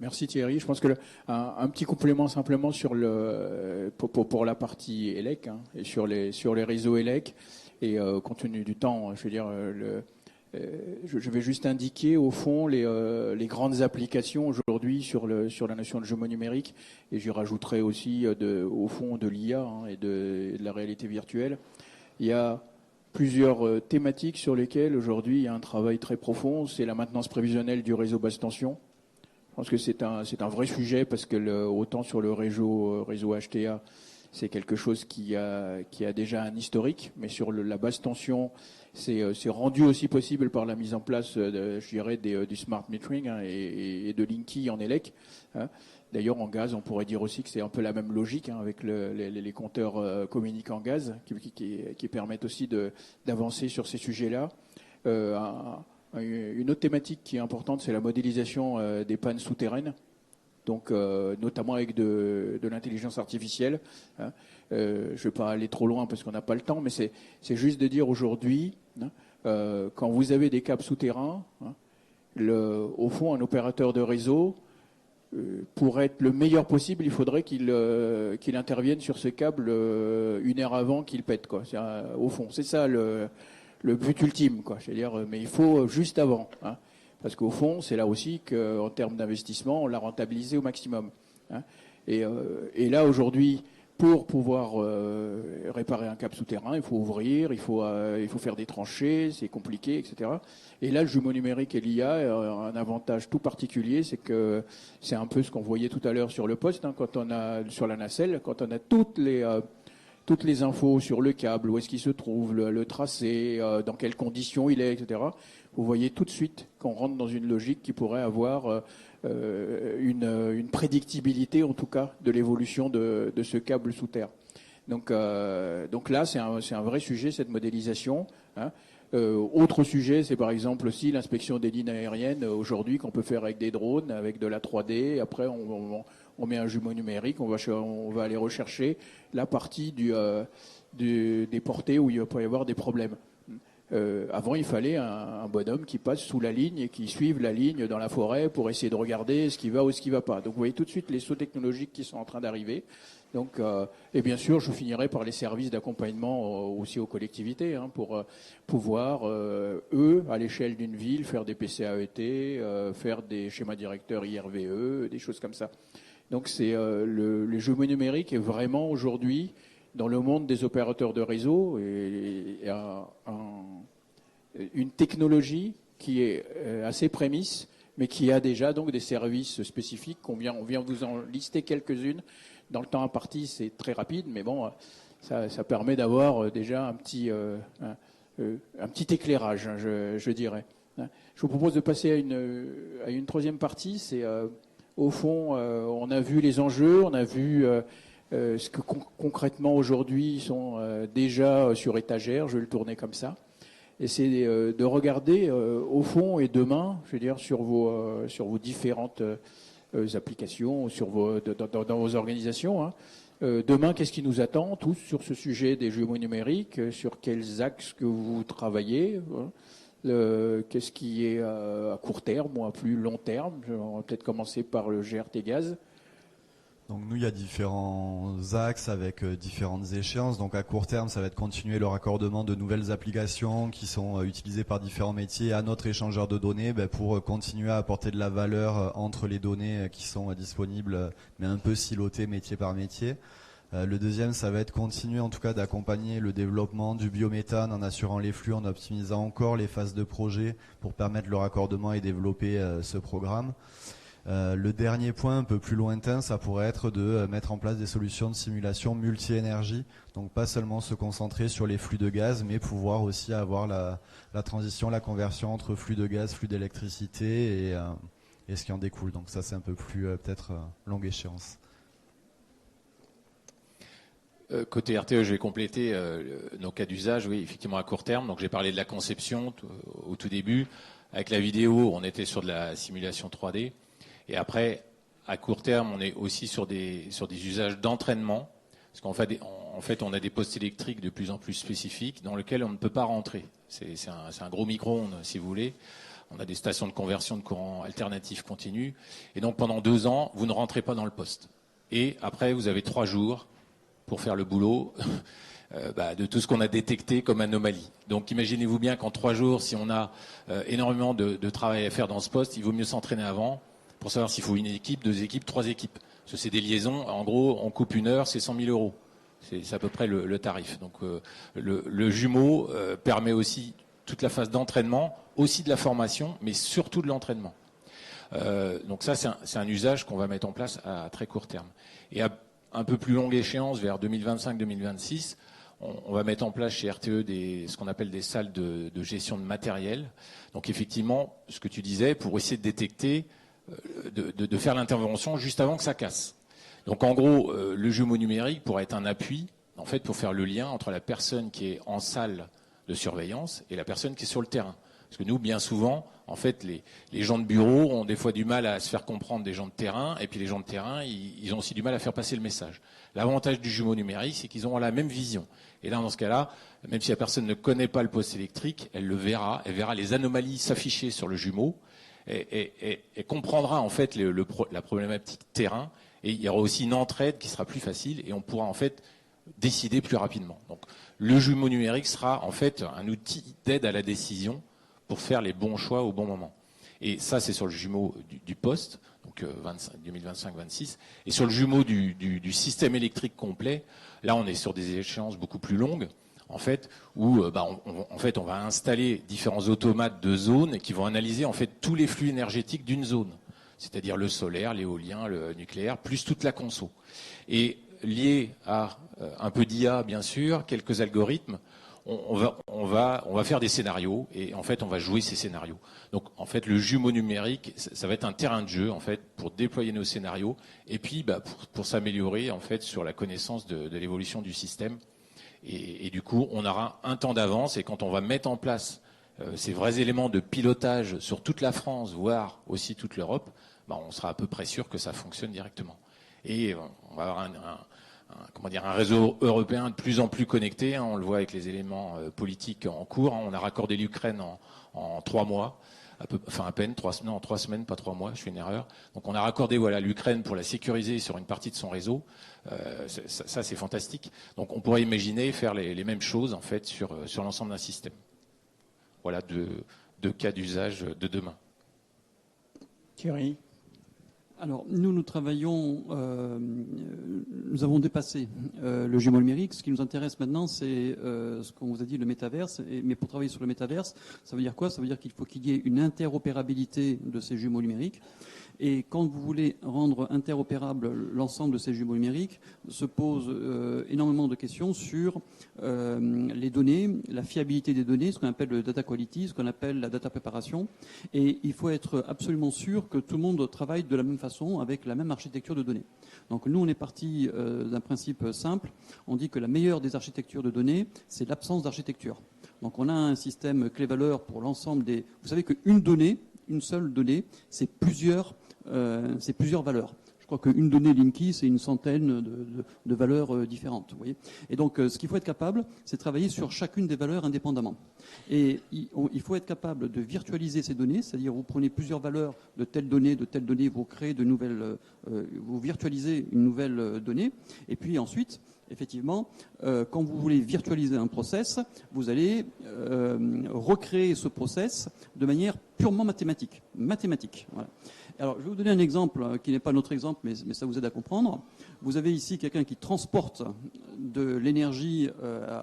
Merci Thierry. Je pense que un petit complément simplement sur pour la partie ELEC et sur les réseaux ELEC. Et compte tenu du temps, je veux dire, je vais juste indiquer au fond les grandes applications aujourd'hui sur la notion de jumeau numérique, et j'y rajouterai aussi au fond de l'IA et de la réalité virtuelle. Il y a plusieurs thématiques sur lesquelles aujourd'hui il y a un travail très profond. C'est la maintenance prévisionnelle du réseau basse tension. Je pense que c'est un vrai sujet parce que autant sur le réseau HTA, c'est quelque chose qui a déjà un historique, mais sur la basse tension, c'est rendu aussi possible par la mise en place, je dirais, du smart metering et de Linky en ELEC. D'ailleurs, en gaz, on pourrait dire aussi que c'est un peu la même logique avec les compteurs communicants gaz qui permettent aussi d'avancer sur ces sujets-là. Une autre thématique qui est importante, c'est la modélisation des pannes souterraines. Donc, notamment avec de l'intelligence artificielle. Je ne vais pas aller trop loin parce qu'on n'a pas le temps, mais c'est juste de dire aujourd'hui, quand vous avez des câbles souterrains, au fond, un opérateur de réseau, pour être le meilleur possible, il faudrait qu'il intervienne sur ce câble 1 heure avant qu'il pète, quoi. Au fond, c'est ça le but ultime, quoi. C'est-à-dire, mais il faut juste avant. Parce qu'au fond, c'est là aussi qu'en termes d'investissement, on l'a rentabilisé au maximum. Et là, aujourd'hui, pour pouvoir réparer un câble souterrain, il faut ouvrir, il faut faire des tranchées, c'est compliqué, etc. Et là, le jumeau numérique et l'IA a un avantage tout particulier, c'est que c'est un peu ce qu'on voyait tout à l'heure sur le poste, quand on a sur la nacelle, quand on a toutes les infos sur le câble, où est-ce qu'il se trouve, le tracé, dans quelles conditions il est, etc. Vous voyez tout de suite qu'on rentre dans une logique qui pourrait avoir une prédictibilité, en tout cas, de l'évolution de ce câble sous terre. Donc là, c'est un vrai sujet, cette modélisation. Autre sujet, c'est par exemple aussi l'inspection des lignes aériennes aujourd'hui qu'on peut faire avec des drones, avec de la 3D. Après, on met un jumeau numérique, on va aller rechercher la partie des portées où il peut y avoir des problèmes. Avant, il fallait un bonhomme qui passe sous la ligne et qui suive la ligne dans la forêt pour essayer de regarder ce qui va ou ce qui ne va pas. Donc, vous voyez tout de suite les sauts technologiques qui sont en train d'arriver. Donc, et bien sûr, je finirai par les services d'accompagnement aussi aux collectivités pour pouvoir, eux, à l'échelle d'une ville, faire des PCAET, faire des schémas directeurs IRVE, des choses comme ça. Donc, c'est le jumeau numérique est vraiment aujourd'hui dans le monde des opérateurs de réseau et une technologie qui est assez prémisse, mais qui a déjà donc des services spécifiques. On vient vous en lister quelques-unes. Dans le temps imparti, c'est très rapide, mais bon, ça permet d'avoir déjà un petit éclairage, je dirais. Je vous propose de passer à une troisième partie. C'est au fond, on a vu les enjeux, on a vu ce que concrètement aujourd'hui sont déjà sur étagère, je vais le tourner comme ça. Et c'est de regarder au fond et demain, je veux dire, sur vos différentes applications, dans vos organisations. Hein. Demain, qu'est-ce qui nous attend tous sur ce sujet des jumeaux numériques? Sur quels axes que vous travaillez? Hein. Qu'est-ce qui est à court terme ou à plus long terme? On va peut-être commencer par le GRT Gaz. Donc nous, il y a différents axes avec différentes échéances. Donc à court terme, ça va être continuer le raccordement de nouvelles applications qui sont utilisées par différents métiers à notre échangeur de données pour continuer à apporter de la valeur entre les données qui sont disponibles, mais un peu silotées métier par métier. Le deuxième, ça va être continuer en tout cas d'accompagner le développement du biométhane en assurant les flux, en optimisant encore les phases de projet pour permettre le raccordement et développer ce programme. Le dernier point un peu plus lointain, ça pourrait être de mettre en place des solutions de simulation multi-énergie, donc pas seulement se concentrer sur les flux de gaz, mais pouvoir aussi avoir la transition, la conversion entre flux de gaz, flux d'électricité et ce qui en découle. Donc ça, c'est un peu plus peut-être longue échéance. Côté RTE, je vais compléter nos cas d'usage, oui, effectivement à court terme. Donc j'ai parlé de la conception au tout début. Avec la vidéo, on était sur de la simulation 3D. Et après, à court terme, on est aussi sur des usages d'entraînement. Parce qu'en fait, on a des postes électriques de plus en plus spécifiques dans lesquels on ne peut pas rentrer. C'est un gros micro-ondes, si vous voulez. On a des stations de conversion de courant alternatif continu. Et donc pendant 2 ans, vous ne rentrez pas dans le poste. Et après, vous avez 3 jours pour faire le boulot de tout ce qu'on a détecté comme anomalie. Donc imaginez-vous bien qu'en 3 jours, si on a énormément de travail à faire dans ce poste, il vaut mieux s'entraîner avant pour savoir s'il faut une équipe, 2 équipes, 3 équipes. Parce que c'est des liaisons, en gros, on coupe 1 heure, c'est 100 000 euros. C'est à peu près le tarif. Donc le jumeau permet aussi toute la phase d'entraînement, aussi de la formation, mais surtout de l'entraînement. Donc ça, c'est un usage qu'on va mettre en place à très court terme. Et à un peu plus longue échéance, vers 2025-2026, on va mettre en place chez RTE ce qu'on appelle des salles de gestion de matériel. Donc effectivement, ce que tu disais, pour essayer de détecter, de faire l'intervention juste avant que ça casse. Donc en gros, le jumeau numérique pourrait être un appui, en fait, pour faire le lien entre la personne qui est en salle de surveillance et la personne qui est sur le terrain. Parce que nous, bien souvent, en fait, les gens de bureau ont des fois du mal à se faire comprendre des gens de terrain, et puis les gens de terrain, ils ont aussi du mal à faire passer le message. L'avantage du jumeau numérique, c'est qu'ils ont la même vision. Et là, dans ce cas-là, même si la personne ne connaît pas le poste électrique, elle le verra, elle verra les anomalies s'afficher sur le jumeau, et comprendra en fait la problématique terrain, et il y aura aussi une entraide qui sera plus facile, et on pourra en fait décider plus rapidement. Donc, le jumeau numérique sera en fait un outil d'aide à la décision pour faire les bons choix au bon moment. Et ça, c'est sur le jumeau du poste, donc 2025-26. Et sur le jumeau du système électrique complet, là, on est sur des échéances beaucoup plus longues, en fait, où on va installer différents automates de zones qui vont analyser en fait tous les flux énergétiques d'une zone, c'est-à-dire le solaire, l'éolien, le nucléaire, plus toute la conso. Et lié à un peu d'IA, bien sûr, quelques algorithmes, on va faire des scénarios et en fait on va jouer ces scénarios. Donc en fait le jumeau numérique, ça va être un terrain de jeu en fait pour déployer nos scénarios et puis pour s'améliorer en fait sur la connaissance de l'évolution du système. Et du coup on aura un temps d'avance et quand on va mettre en place ces vrais éléments de pilotage sur toute la France, voire aussi toute l'Europe, on sera à peu près sûr que ça fonctionne directement. Et on va avoir un réseau européen de plus en plus connecté. On le voit avec les éléments politiques en cours. On a raccordé l'Ukraine en 3 mois, à peine 3 semaines, pas 3 mois. Je fais une erreur. Donc on a raccordé l'Ukraine pour la sécuriser sur une partie de son réseau. Ça c'est fantastique. Donc on pourrait imaginer faire les mêmes choses en fait sur l'ensemble d'un système. Voilà deux cas d'usage de demain. Thierry. Alors, nous travaillons, nous avons dépassé le jumeau numérique. Ce qui nous intéresse maintenant, c'est ce qu'on vous a dit, le métaverse. Mais pour travailler sur le métaverse, ça veut dire quoi? Ça veut dire qu'il faut qu'il y ait une interopérabilité de ces jumeaux numériques. Et quand vous voulez rendre interopérable l'ensemble de ces jumeaux numériques, se posent énormément de questions sur les données, la fiabilité des données, ce qu'on appelle le data quality, ce qu'on appelle la data préparation. Et il faut être absolument sûr que tout le monde travaille de la même façon, avec la même architecture de données. Donc nous, on est parti d'un principe simple. On dit que la meilleure des architectures de données, c'est l'absence d'architecture. Donc on a un système clé-valeur pour l'ensemble des... Vous savez qu'une donnée, une seule donnée, c'est plusieurs valeurs. Je crois qu'une donnée Linky, c'est une centaine de valeurs différentes. Vous voyez. Et donc, ce qu'il faut être capable, c'est travailler sur chacune des valeurs indépendamment. Et il faut être capable de virtualiser ces données, c'est-à-dire vous prenez plusieurs valeurs de telle donnée, vous créez de nouvelles, vous virtualisez une nouvelle donnée, et puis ensuite, effectivement, quand vous voulez virtualiser un process, vous allez recréer ce process de manière purement mathématique. Voilà. Alors, je vais vous donner un exemple qui n'est pas notre exemple, mais ça vous aide à comprendre. Vous avez ici quelqu'un qui transporte de l'énergie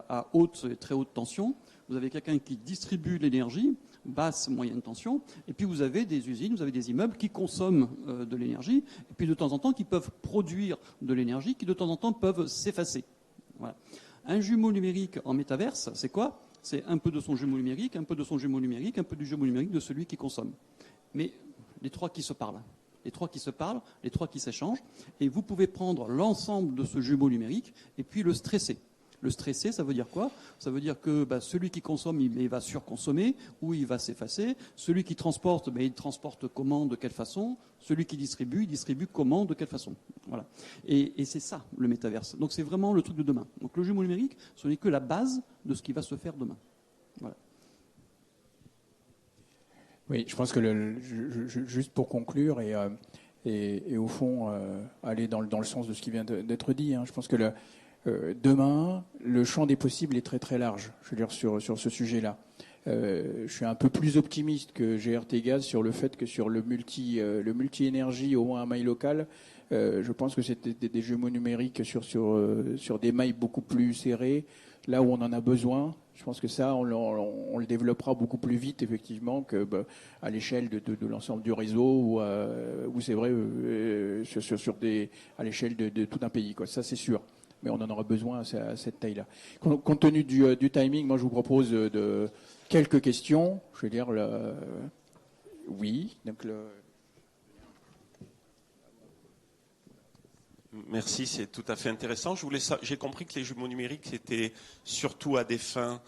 à haute et très haute tension. Vous avez quelqu'un qui distribue l'énergie, basse, moyenne tension. Et puis, vous avez des usines, vous avez des immeubles qui consomment de l'énergie. Et puis, de temps en temps, qui peuvent produire de l'énergie, qui de temps en temps peuvent s'effacer. Voilà. Un jumeau numérique en métaverse, c'est quoi? C'est un peu de son jumeau numérique, un peu de son jumeau numérique, un peu du jumeau numérique de celui qui consomme. Mais les trois qui se parlent, les trois qui s'échangent, et vous pouvez prendre l'ensemble de ce jumeau numérique et puis le stresser. Le stresser, ça veut dire quoi? Ça veut dire que celui qui consomme, il va surconsommer ou il va s'effacer. Celui qui transporte, il transporte comment, de quelle façon. Celui qui distribue, il distribue comment, de quelle façon. Voilà. Et c'est ça, le métaverse. Donc c'est vraiment le truc de demain. Donc le jumeau numérique, ce n'est que la base de ce qui va se faire demain. Voilà. Oui, je pense que juste pour conclure et au fond aller dans le sens de ce qui vient d'être dit, je pense que demain, le champ des possibles est très très large, je veux dire, sur ce sujet-là. Je suis un peu plus optimiste que GRT Gaz sur le fait que sur le multi-énergie, au moins à maille locale, je pense que c'est des jumeaux numériques sur des mailles beaucoup plus serrées, là où on en a besoin. Je pense que ça, on le développera beaucoup plus vite, effectivement, que à l'échelle de l'ensemble du réseau, ou c'est vrai, à l'échelle de tout un pays, quoi. Ça, c'est sûr. Mais on en aura besoin à cette taille-là. Compte tenu du timing, moi, je vous propose de quelques questions. Je vais dire oui. Donc Merci, c'est tout à fait intéressant. J'ai compris que les jumeaux numériques, c'était surtout à des fins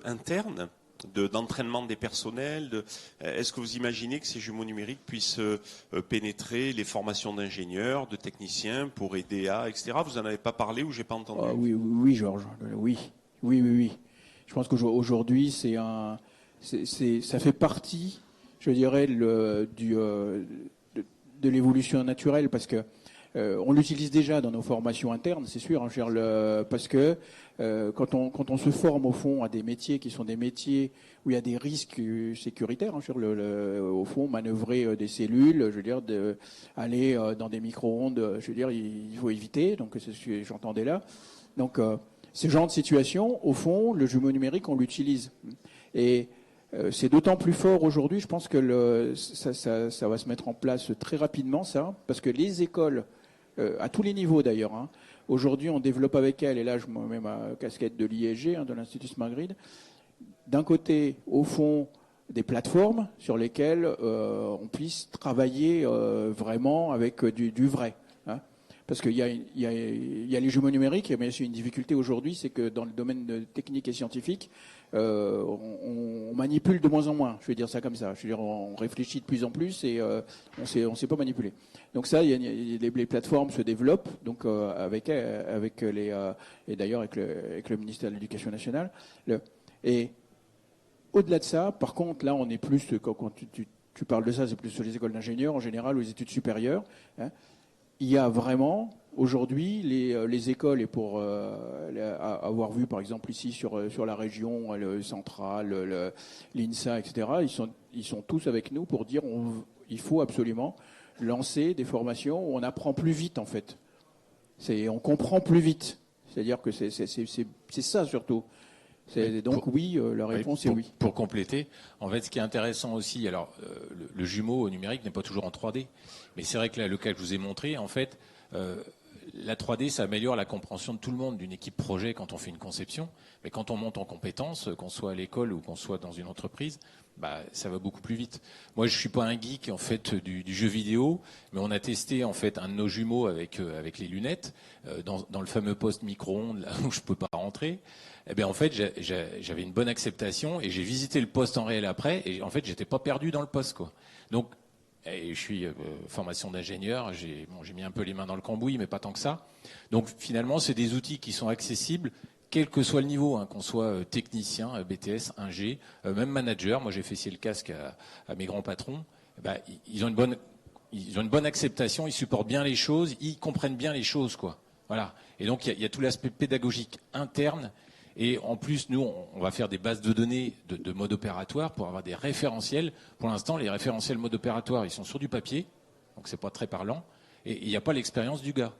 internes, d'entraînement des personnels. Est-ce que vous imaginez que ces jumeaux numériques puissent pénétrer les formations d'ingénieurs, de techniciens pour aider etc. Vous n'en avez pas parlé ou j'ai pas entendu? Oui, Georges. Oui. Je pense qu'aujourd'hui, ça fait partie, je dirais, de l'évolution naturelle, parce que on l'utilise déjà dans nos formations internes, c'est sûr, parce que quand on se forme au fond à des métiers qui sont des métiers où il y a des risques sécuritaires, au fond, manœuvrer des cellules, je veux dire, aller dans des micro-ondes, je veux dire, il faut éviter. Donc c'est ce que j'entendais là. Donc ces genres de situations, au fond, le jumeau numérique, on l'utilise. Et c'est d'autant plus fort aujourd'hui, je pense que ça va se mettre en place très rapidement, ça, parce que les écoles, à tous les niveaux d'ailleurs, aujourd'hui on développe avec elles, et là je me mets ma casquette de l'ISG, de l'Institut Smart Grid, d'un côté, au fond, des plateformes sur lesquelles on puisse travailler vraiment avec du vrai. Parce qu'il y a les jumeaux numériques, mais c'est une difficulté aujourd'hui, c'est que dans le domaine technique et scientifique, on manipule de moins en moins. Je vais dire ça comme ça. Je veux dire, on réfléchit de plus en plus et on sait pas manipuler. Donc ça, les plateformes se développent, donc avec les et d'ailleurs avec le ministère de l'Éducation nationale. Et au-delà de ça, par contre, là, on est plus quand tu parles de ça, c'est plus sur les écoles d'ingénieurs en général ou les études supérieures. Il y a vraiment, aujourd'hui, les écoles, et pour avoir vu, par exemple, ici sur la région, le Central, l'INSA, etc., ils sont tous avec nous pour dire il faut absolument lancer des formations où on apprend plus vite, en fait. On comprend plus vite. C'est-à-dire que c'est ça, surtout. Donc oui, la réponse est oui. Pour compléter, en fait, ce qui est intéressant aussi, alors le jumeau numérique n'est pas toujours en 3D, mais c'est vrai que là, le cas que je vous ai montré, en fait, la 3D, ça améliore la compréhension de tout le monde, d'une équipe projet quand on fait une conception, mais quand on monte en compétences, qu'on soit à l'école ou qu'on soit dans une entreprise, ça va beaucoup plus vite. Moi, je suis pas un geek en fait du jeu vidéo, mais on a testé en fait un de nos jumeaux avec les lunettes dans le fameux poste micro-ondes là où je peux pas rentrer. Eh bien, en fait, j'avais une bonne acceptation et j'ai visité le poste en réel après et en fait, j'étais pas perdu dans le poste, quoi. Donc, et je suis formation d'ingénieur, j'ai mis un peu les mains dans le cambouis, mais pas tant que ça. Donc, finalement, c'est des outils qui sont accessibles, quel que soit le niveau, hein, qu'on soit technicien, BTS, ingé, même manager. Moi, j'ai fait scier le casque à mes grands patrons. Ils ont une bonne acceptation, ils supportent bien les choses, ils comprennent bien les choses, quoi. Voilà. Et donc, il y a tout l'aspect pédagogique interne. Et en plus, nous, on va faire des bases de données de mode opératoire pour avoir des référentiels. Pour l'instant, les référentiels mode opératoire, ils sont sur du papier, donc c'est pas très parlant. Et il n'y a pas l'expérience du gars.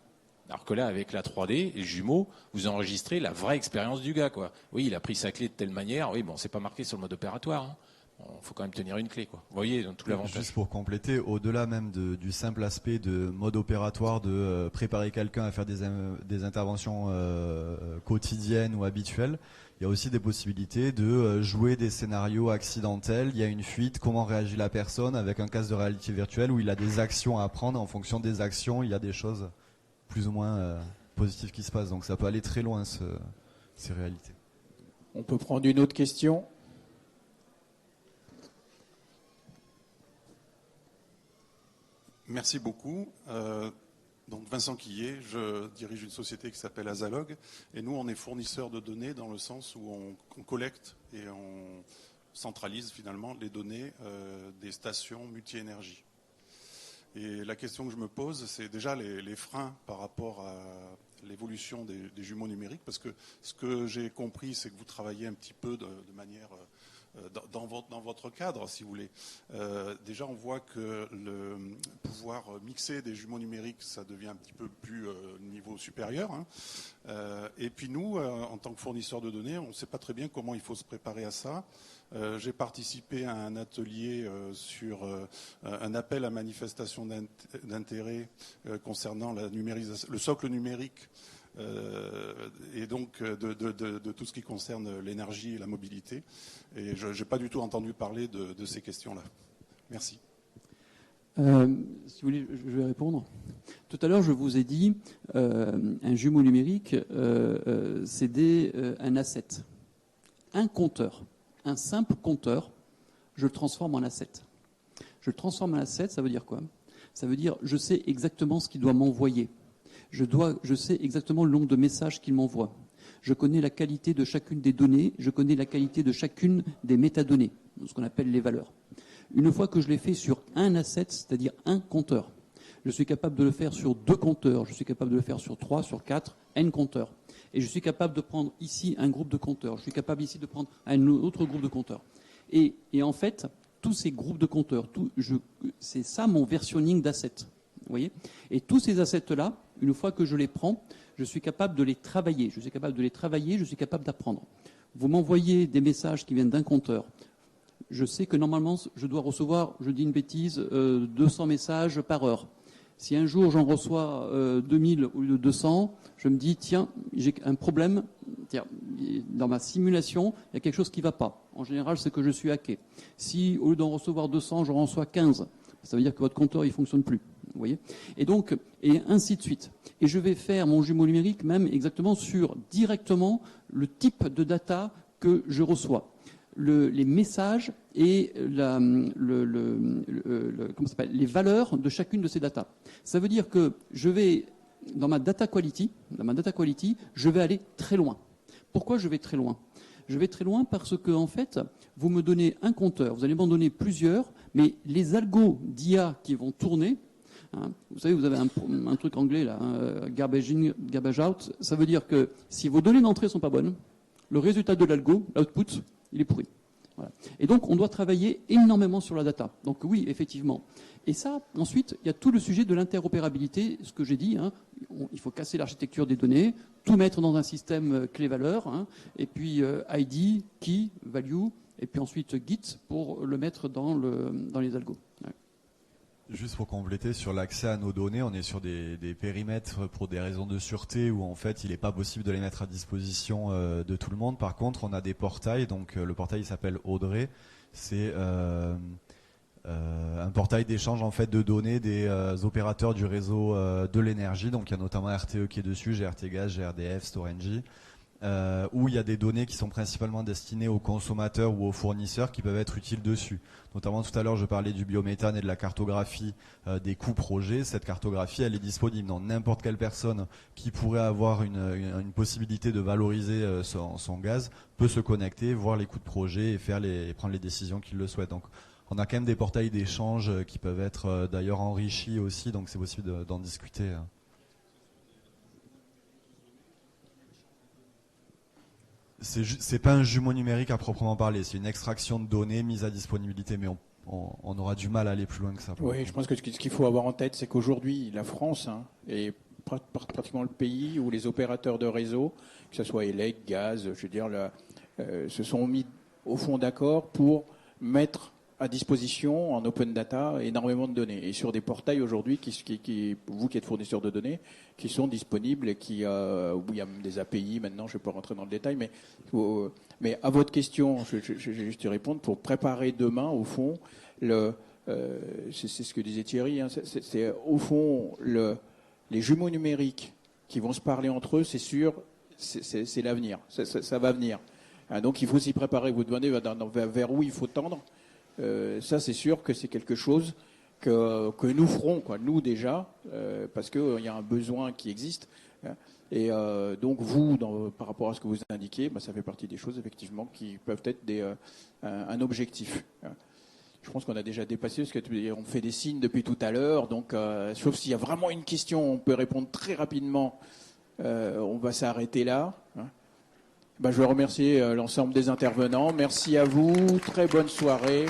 Alors que là, avec la 3D, les jumeaux, vous enregistrez la vraie expérience du gars, quoi. Oui, il a pris sa clé de telle manière. Oui, bon, c'est pas marqué sur le mode opératoire, hein. Il faut quand même tenir une clé, quoi. Vous voyez, dans tout l'avantage. Juste pour compléter, au-delà même du simple aspect de mode opératoire, de préparer quelqu'un à faire des interventions quotidiennes ou habituelles, il y a aussi des possibilités de jouer des scénarios accidentels. Il y a une fuite, comment réagit la personne avec un casque de réalité virtuelle où il a des actions à prendre. En fonction des actions, il y a des choses plus ou moins positives qui se passent. Donc ça peut aller très loin, ces réalités. On peut prendre une autre question. Merci beaucoup. Donc Vincent Quillet, je dirige une société qui s'appelle Azalog et nous on est fournisseur de données dans le sens où on collecte et on centralise finalement les données des stations multi-énergie. Et la question que je me pose, c'est déjà les freins par rapport à l'évolution des jumeaux numériques, parce que ce que j'ai compris, c'est que vous travaillez un petit peu de manière dans votre cadre, si vous voulez. Déjà, on voit que le pouvoir mixer des jumeaux numériques, ça devient un petit peu plus niveau supérieur, hein. Et puis nous, en tant que fournisseurs de données, on ne sait pas très bien comment il faut se préparer à ça. J'ai participé à un atelier sur un appel à manifestation d'intérêt concernant le socle numérique et donc de tout ce qui concerne l'énergie et la mobilité. Et je n'ai pas du tout entendu parler de ces questions-là. Merci. Si vous voulez, je vais répondre. Tout à l'heure, je vous ai dit un jumeau numérique, c'est un asset. Un compteur, un simple compteur, je le transforme en asset. Je le transforme en asset, ça veut dire quoi? Ça veut dire je sais exactement ce qu'il doit m'envoyer. Je sais exactement le nombre de messages qu'il m'envoie. Je connais la qualité de chacune des données, je connais la qualité de chacune des métadonnées, ce qu'on appelle les valeurs. Une fois que je l'ai fait sur un asset, c'est-à-dire un compteur, je suis capable de le faire sur 2 compteurs, je suis capable de le faire sur 3, sur 4, n compteurs. Et je suis capable de prendre ici un groupe de compteurs, je suis capable ici de prendre un autre groupe de compteurs. Et en fait, tous ces groupes de compteurs, c'est ça mon versionning d'assets. Vous voyez ? Et tous ces assets-là, une fois que je les prends, je suis capable de les travailler. Je suis capable de les travailler, je suis capable d'apprendre. Vous m'envoyez des messages qui viennent d'un compteur. Je sais que normalement, je dois recevoir, je dis une bêtise, 200 messages par heure. Si un jour j'en reçois 2000 au lieu de 200, je me dis, tiens, j'ai un problème. Tiens, dans ma simulation, il y a quelque chose qui ne va pas. En général, c'est que je suis hacké. Si au lieu d'en recevoir 200, j'en reçois 15, ça veut dire que votre compteur, il ne fonctionne plus. Vous voyez ? Et donc, et ainsi de suite. Et je vais faire mon jumeau numérique même exactement sur directement le type de data que je reçois. Les messages et les valeurs de chacune de ces datas. Ça veut dire que je vais, dans ma data quality, je vais aller très loin. Pourquoi je vais très loin ? Je vais très loin parce que, en fait, vous me donnez un compteur, vous allez m'en donner plusieurs, mais les algos d'IA qui vont tourner, hein, vous savez, vous avez un truc anglais là, garbage in, garbage out, ça veut dire que si vos données d'entrée sont pas bonnes, le résultat de l'algo, l'output, il est pourri. Voilà. Et donc, on doit travailler énormément sur la data. Donc oui, effectivement. Et ça, ensuite, il y a tout le sujet de l'interopérabilité, ce que j'ai dit. Hein, il faut casser l'architecture des données, tout mettre dans un système clé-valeur, hein, et puis ID, key, value, et puis ensuite Git pour le mettre dans les algos. Ouais. Juste pour compléter sur l'accès à nos données, on est sur des périmètres pour des raisons de sûreté où en fait il n'est pas possible de les mettre à disposition de tout le monde. Par contre, on a des portails, donc le portail s'appelle Audrey. C'est un portail d'échange en fait de données des opérateurs du réseau de l'énergie. Donc il y a notamment RTE qui est dessus, GRT Gaz, GRDF, Storengy, où il y a des données qui sont principalement destinées aux consommateurs ou aux fournisseurs qui peuvent être utiles dessus. Notamment tout à l'heure je parlais du biométhane et de la cartographie des coûts projets. Cette cartographie elle est disponible, donc n'importe quelle personne qui pourrait avoir une possibilité de valoriser son gaz peut se connecter, voir les coûts de projet et prendre les décisions qu'il le souhaite. Donc on a quand même des portails d'échange qui peuvent être d'ailleurs enrichis aussi, donc c'est possible d'en discuter. C'est pas un jumeau numérique à proprement parler, c'est une extraction de données mise à disponibilité, mais on aura du mal à aller plus loin que ça. Oui, je pense que ce qu'il faut avoir en tête, c'est qu'aujourd'hui, la France est pratiquement le pays où les opérateurs de réseau, que ce soit ELEC, gaz, je veux dire, se sont mis au fond d'accord pour mettre à disposition en open data énormément de données et sur des portails aujourd'hui vous qui êtes fournisseur de données qui sont disponibles et où il y a même des API maintenant, je ne vais pas rentrer dans le détail, mais à votre question, je vais juste y répondre pour préparer demain au fond c'est ce que disait Thierry, c'est au fond les jumeaux numériques qui vont se parler entre eux, c'est sûr, c'est l'avenir, ça va venir. Donc il faut s'y préparer, vous demandez vers où il faut tendre. Ça, c'est sûr que c'est quelque chose que nous ferons, quoi, nous déjà, parce qu'il y a un besoin qui existe. Et donc vous, par rapport à ce que vous indiquez, ça fait partie des choses effectivement qui peuvent être un objectif. Je pense qu'on a déjà dépassé, parce qu'on fait des signes depuis tout à l'heure. Donc, sauf s'il y a vraiment une question, on peut répondre très rapidement. On va s'arrêter là. Je veux remercier l'ensemble des intervenants. Merci à vous. Très bonne soirée.